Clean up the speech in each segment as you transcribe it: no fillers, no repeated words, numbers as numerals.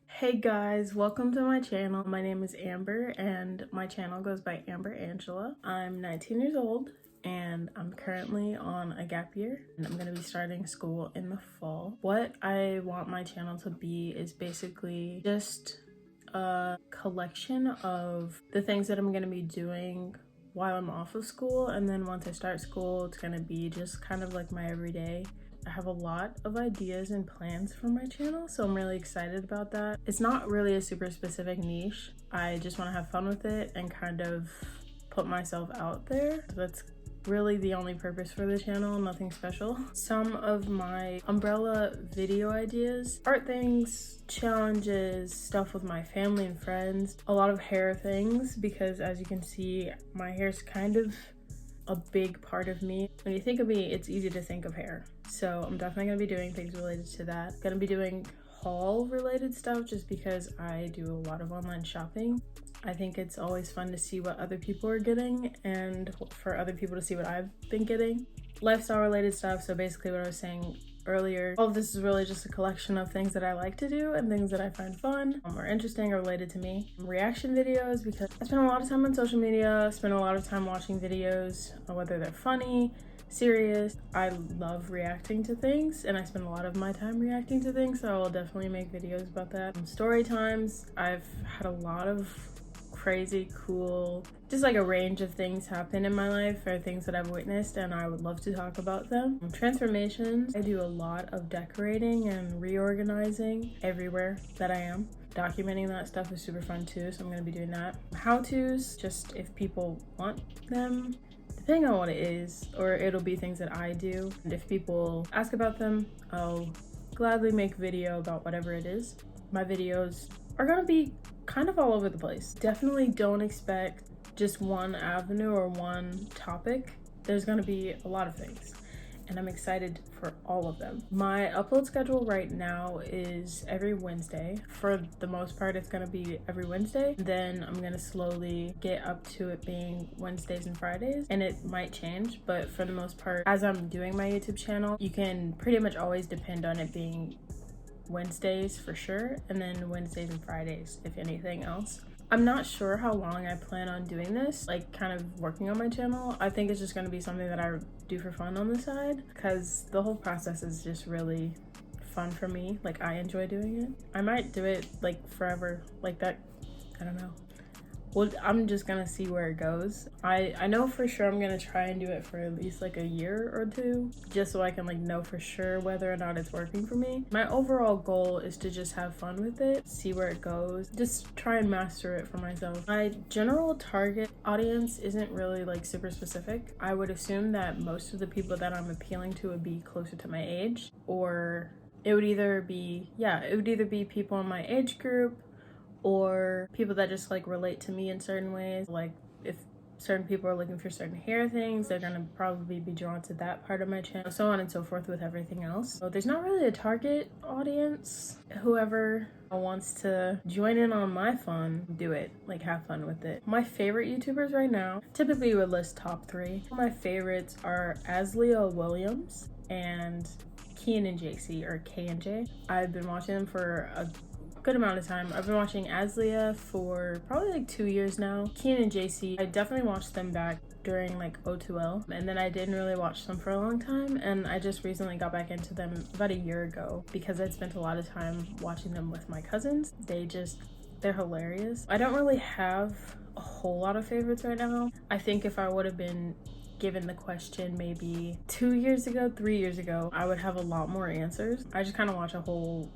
Hey guys, welcome to my channel. My name is Amber and my channel goes by Amber Angela. I'm 19 years old and I'm currently on a gap year and I'm going to be starting school in the fall. What I want my channel to be is basically just a collection of the things that I'm going to be doing while I'm off of school, and then once I start school it's going to be just kind of like my everyday. I have a lot of ideas and plans for my channel, so I'm really excited about that. It's not really a super specific niche. I just want to have fun with it and kind of put myself out there. So that's really the only purpose for the channel, nothing special. Some of my umbrella video ideas, art things, challenges, stuff with my family and friends, a lot of hair things, because as you can see, my hair's kind of a big part of me. When you think of me, it's easy to think of hair. So I'm definitely gonna be doing things related to that. Gonna be doing haul related stuff just because I do a lot of online shopping. I think it's always fun to see what other people are getting and for other people to see what I've been getting. Lifestyle related stuff, so basically what I was saying earlier, all of this is really just a collection of things that I like to do and things that I find fun or interesting or related to me. Reaction videos, because I spend a lot of time on social media, spend a lot of time watching videos, whether they're funny, serious. I love reacting to things and I spend a lot of my time reacting to things, so I'll definitely make videos about that. Story times, I've had a lot of crazy, cool, just like a range of things happen in my life or things that I've witnessed, and I would love to talk about them. Transformations, I do a lot of decorating and reorganizing everywhere that I am. Documenting that stuff is super fun too, so I'm going to be doing that. How-tos, just if people want them, depending on what it is, or it'll be things that I do. And if people ask about them, I'll gladly make video about whatever it is. My videos are gonna be kind of all over the place. Definitely don't expect just one avenue or one topic. There's gonna be a lot of things, and I'm excited for all of them. My upload schedule right now is every Wednesday. For the most part, it's gonna be every Wednesday. Then I'm gonna slowly get up to it being Wednesdays and Fridays, and it might change, but for the most part, as I'm doing my YouTube channel, you can pretty much always depend on it being Wednesdays for sure, and then Wednesdays and Fridays if anything else. I'm not sure how long I plan on doing this, like kind of working on my channel. I think it's just going to be something that I do for fun on the side, because the whole process is just really fun for me. Like, I enjoy doing it. I might do it like forever like that. I don't know. Well, I'm just gonna see where it goes. I know for sure I'm gonna try and do it for at least like a year or two, just so I can like know for sure whether or not it's working for me. My overall goal is to just have fun with it, see where it goes, just try and master it for myself. My general target audience isn't really like super specific. I would assume that most of the people that I'm appealing to would be closer to my age, or it would either be people in my age group, or people that just like relate to me in certain ways. Like if certain people are looking for certain hair things, they're gonna probably be drawn to that part of my channel, so on and so forth with everything else. So there's not really a target audience. Whoever wants to join in on my fun, do it, like have fun with it. My favorite YouTubers right now, typically would list top 3. My favorites are Aslia Williams and Kian and JC, or K and J. I've been watching them for a good amount of time. I've been watching Aslia for probably like 2 years now. Kian and JC, I definitely watched them back during like O2L, and then I didn't really watch them for a long time, and I just recently got back into them about a year ago because I'd spent a lot of time watching them with my cousins. They're hilarious. I don't really have a whole lot of favorites right now. I think if I would have been given the question maybe 2 years ago, 3 years ago, I would have a lot more answers. I just kind of watch a whole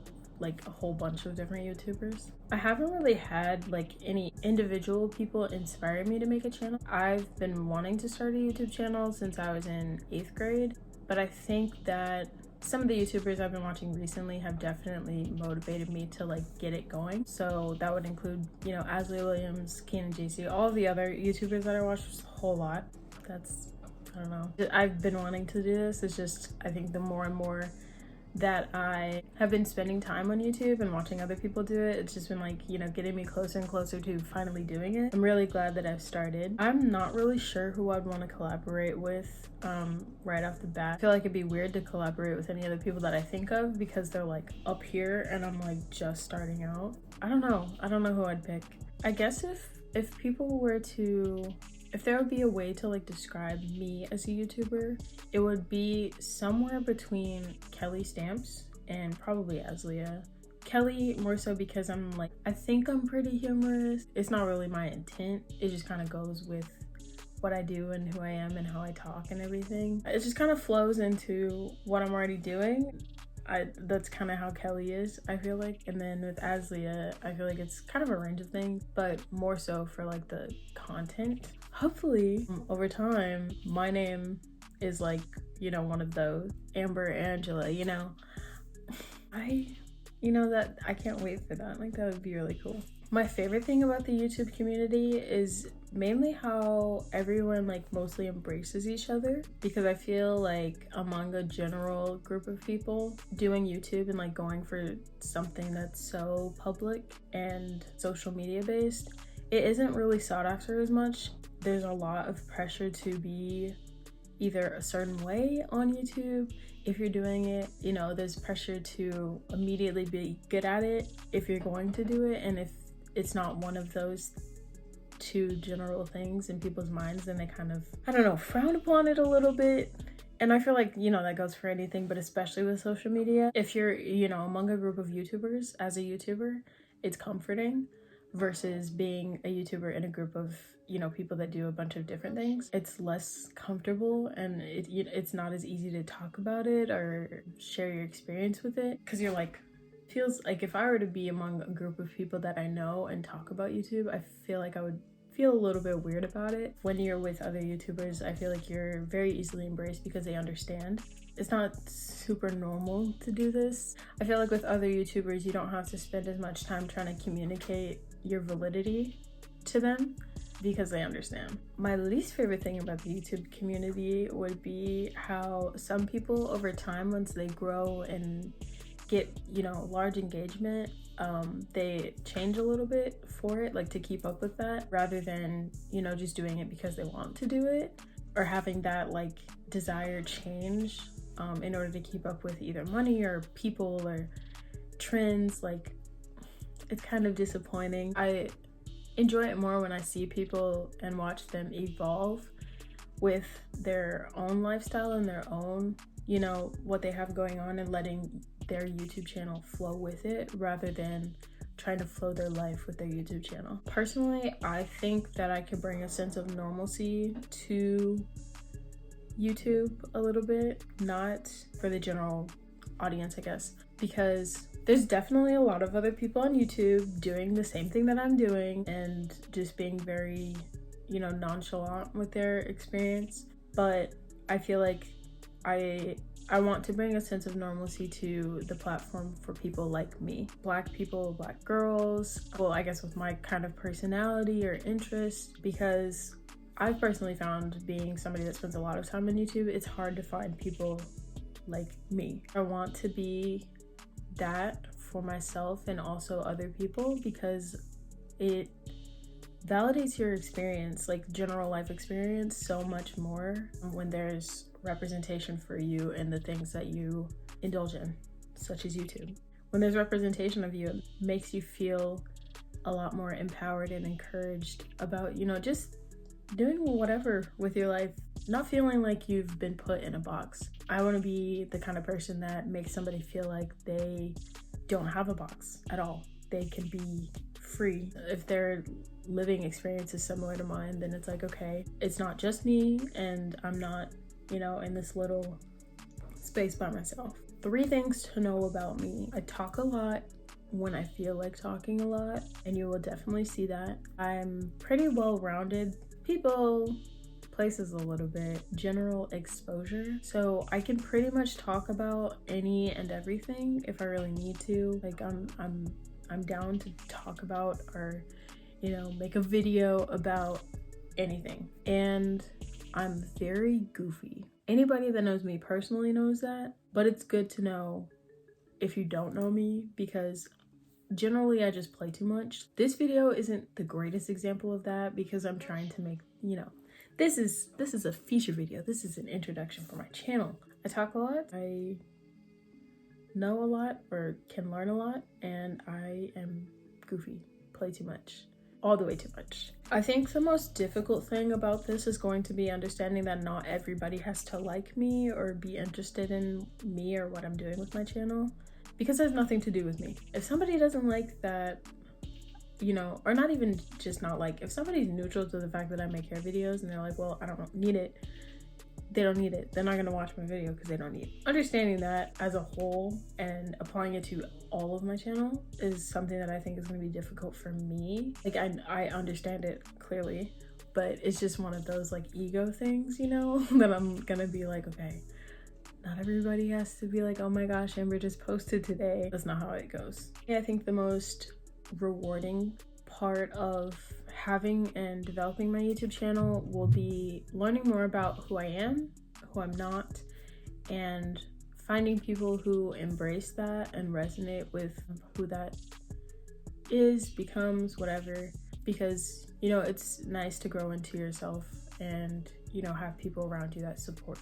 bunch of different YouTubers. I haven't really had like any individual people inspire me to make a channel. I've been wanting to start a YouTube channel since I was in 8th grade, but I think that some of the YouTubers I've been watching recently have definitely motivated me to like get it going. So that would include, you know, Ashley Williams, Kian and JC, all of the other YouTubers that I watch, just a whole lot. I don't know. I've been wanting to do this. It's just, I think the more and more that I have been spending time on YouTube and watching other people do it. It's just been like, you know, getting me closer and closer to finally doing it. I'm really glad that I've started. I'm not really sure who I'd want to collaborate with right off the bat. I feel like it'd be weird to collaborate with any other people that I think of because they're like up here and I'm like just starting out. I don't know who I'd pick. I guess if people were to, if there would be a way to like describe me as a YouTuber, it would be somewhere between Kelly Stamps and probably Aslia. Kelly more so because I'm like, I think I'm pretty humorous. It's not really my intent. It just kind of goes with what I do and who I am and how I talk and everything. It just kind of flows into what I'm already doing. That's kind of how Kelly is, I feel like. And then with Aslia, I feel like it's kind of a range of things, but more so for like the content. Hopefully over time, my name is like, you know, one of those. Amber Angela, you know. That I can't wait for that. Like, that would be really cool. My favorite thing about the YouTube community is mainly how everyone like mostly embraces each other, because I feel like among a general group of people doing YouTube and like going for something that's so public and social media based, it isn't really sought after as much. There's a lot of pressure to be either a certain way on YouTube. If you're doing it, you know, there's pressure to immediately be good at it if you're going to do it, and if it's not one of those two general things in people's minds, then they kind of, I don't know, frown upon it a little bit. And I feel like, you know, that goes for anything, but especially with social media. If you're, you know, among a group of YouTubers as a YouTuber, it's comforting versus being a YouTuber in a group of, you know, people that do a bunch of different things. It's less comfortable and it's not as easy to talk about it or share your experience with it, because you're like, feels like if I were to be among a group of people that I know and talk about YouTube, I feel like I would feel a little bit weird about it. When you're with other YouTubers, I feel like you're very easily embraced because they understand. It's not super normal to do this. I feel like with other YouTubers, you don't have to spend as much time trying to communicate your validity to them because they understand. My least favorite thing about the YouTube community would be how some people over time, once they grow and get, you know, large engagement, they change a little bit for it, like to keep up with that, rather than, you know, just doing it because they want to do it or having that like desired change in order to keep up with either money or people or trends. Like, it's kind of disappointing. I enjoy it more when I see people and watch them evolve with their own lifestyle and their own, you know, what they have going on, and letting their YouTube channel flow with it rather than trying to flow their life with their YouTube channel. Personally, I think that I could bring a sense of normalcy to YouTube a little bit, not for the general audience, I guess, because there's definitely a lot of other people on YouTube doing the same thing that I'm doing and just being very, you know, nonchalant with their experience. But I feel like I want to bring a sense of normalcy to the platform for people like me. Black people, Black girls, well, I guess with my kind of personality or interest, because I've personally found, being somebody that spends a lot of time on YouTube, it's hard to find people like me. I want to be that for myself and also other people because it validates your experience, like general life experience, so much more when there's representation for you and the things that you indulge in, such as YouTube. When there's representation of you, it makes you feel a lot more empowered and encouraged about, you know, just doing whatever with your life, not feeling like you've been put in a box. I want to be the kind of person that makes somebody feel like they don't have a box at all. They can be free. If their living experience is similar to mine, then it's like, okay, it's not just me and I'm not, you know, in this little space by myself. 3 things to know about me. I talk a lot when I feel like talking a lot, and you will definitely see that. I'm pretty well-rounded. People, places a little bit, general exposure. So I can pretty much talk about any and everything if I really need to. Like I'm down to talk about or, you know, make a video about anything. And I'm very goofy. Anybody that knows me personally knows that, but it's good to know if you don't know me, because generally I just play too much. This video isn't the greatest example of that because I'm trying to make, you know, this is a feature video. This is an introduction for my channel. I talk a lot, I know a lot or can learn a lot, and I am goofy, play too much, all the way too much. I think the most difficult thing about this is going to be understanding that not everybody has to like me or be interested in me or what I'm doing with my channel, because it has nothing to do with me. If somebody doesn't like that, you know, or not even just not like, if somebody's neutral to the fact that I make hair videos and they're like, well, I don't need it, they don't need it. They're not gonna watch my video because they don't need it. Understanding that as a whole and applying it to all of my channel is something that I think is gonna be difficult for me. Like I understand it clearly, but it's just one of those like ego things, you know, that I'm gonna be like, okay, not everybody has to be like, oh my gosh, Amber just posted today. That's not how it goes. Yeah, I think the most rewarding part of having and developing my YouTube channel will be learning more about who I am, who I'm not, and finding people who embrace that and resonate with who that is, becomes, whatever. Because, you know, it's nice to grow into yourself and, you know, have people around you that support,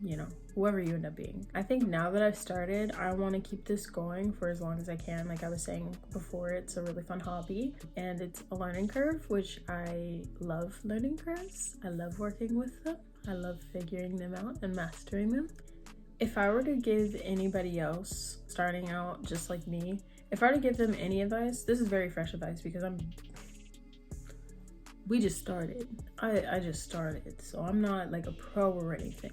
you know, whoever you end up being. I think now that I've started, I want to keep this going for as long as I can. Like I was saying before, it's a really fun hobby and it's a learning curve, which I love. Learning curves, I love working with them. I love figuring them out and mastering them. If I were to give anybody else starting out just like me, if I were to give them any advice, this is very fresh advice because we just started. I just started, so I'm not like a pro or anything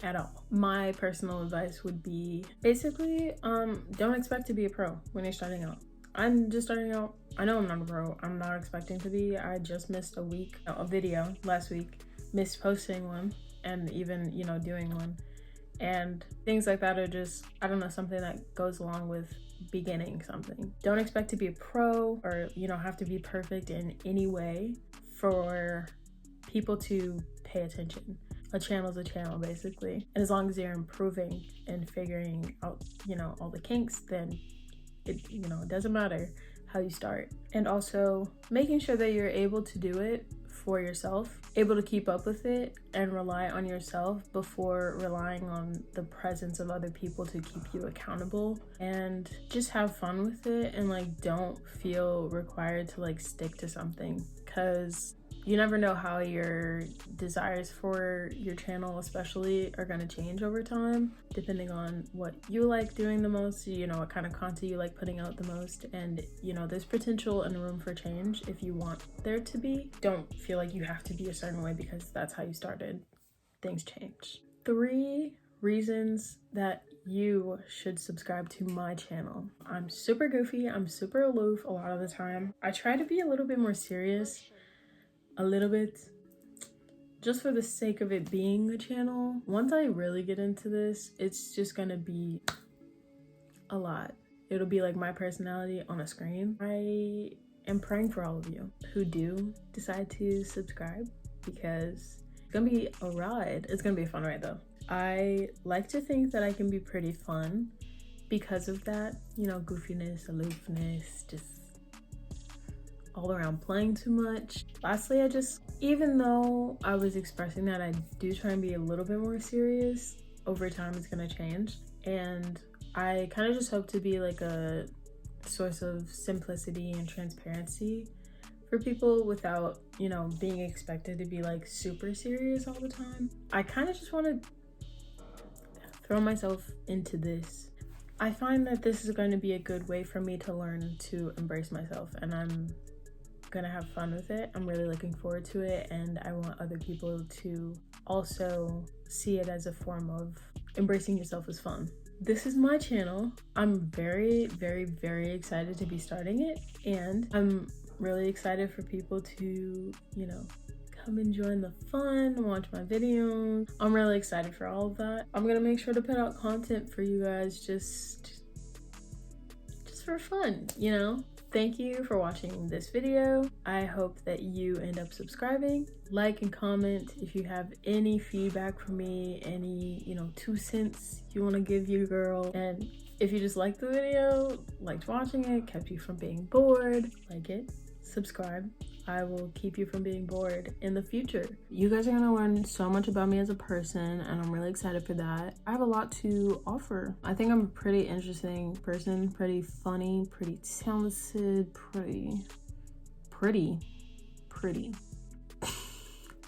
at all. My personal advice would be basically don't expect to be a pro when you're starting out. I'm just starting out. I know I'm not a pro. I'm not expecting to be. I just missed a video last week, missed posting one and even, you know, doing one, and things like that are just, I don't know, something that goes along with beginning something. Don't expect to be a pro or, you know, have to be perfect in any way for people to pay attention. A channel is a channel, basically. And as long as you're improving and figuring out, you know, all the kinks, then it, you know, it doesn't matter how you start. And also making sure that you're able to do it for yourself, able to keep up with it and rely on yourself before relying on the presence of other people to keep you accountable. And just have fun with it and like don't feel required to like stick to something, because you never know how your desires for your channel especially are going to change over time, depending on what you like doing the most, you know, what kind of content you like putting out the most. And, you know, there's potential and room for change if you want there to be. Don't feel like you have to be a certain way because that's how you started. Things change. 3 reasons that you should subscribe to my channel. I'm super goofy. I'm super aloof a lot of the time. I try to be a little bit more serious. A little bit, just for the sake of it being a channel. Once I really get into this, it's just gonna be a lot. It'll be like my personality on a screen. I am praying for all of you who do decide to subscribe, because it's gonna be a ride. It's gonna be a fun ride though. I like to think that I can be pretty fun because of that, you know, goofiness, aloofness, just all around playing too much. Lastly, even though I was expressing that I do try and be a little bit more serious, over time it's gonna change. And I kind of just hope to be like a source of simplicity and transparency for people without, you know, being expected to be like super serious all the time. I kind of just want to throw myself into this. I find that this is going to be a good way for me to learn to embrace myself, and I'm gonna have fun with it. I'm really looking forward to it, and I want other people to also see it as a form of embracing yourself as fun. This is my channel. I'm very, very, very excited to be starting it, and I'm really excited for people to, you know, come and join the fun, watch my videos. I'm really excited for all of that. I'm gonna make sure to put out content for you guys just for fun, you know? Thank you for watching this video. I hope that you end up subscribing. Like and comment if you have any feedback for me, any, you know, 2 cents you want to give your girl. And If you just liked the video, liked watching it, kept you from being bored, like it, subscribe. I will keep you from being bored in the future. You guys are gonna learn so much about me as a person, and I'm really excited for that. I have a lot to offer. I think I'm a pretty interesting person, pretty funny, pretty talented, pretty.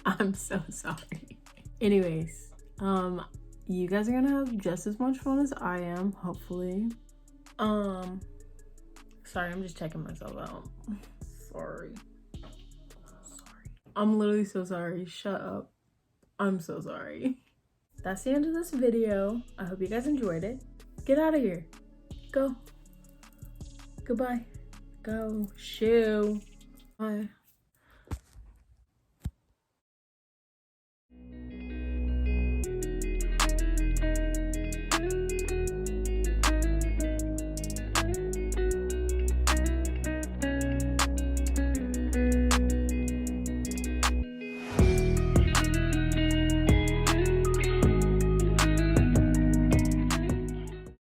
I'm so sorry. Anyways, you guys are gonna have just as much fun as I am, hopefully. Sorry, I'm just checking myself out. Sorry. I'm literally so sorry. Shut up. I'm so sorry. That's the end of this video. I hope you guys enjoyed it. Get out of here. Go. Goodbye. Go. Shoo. Bye.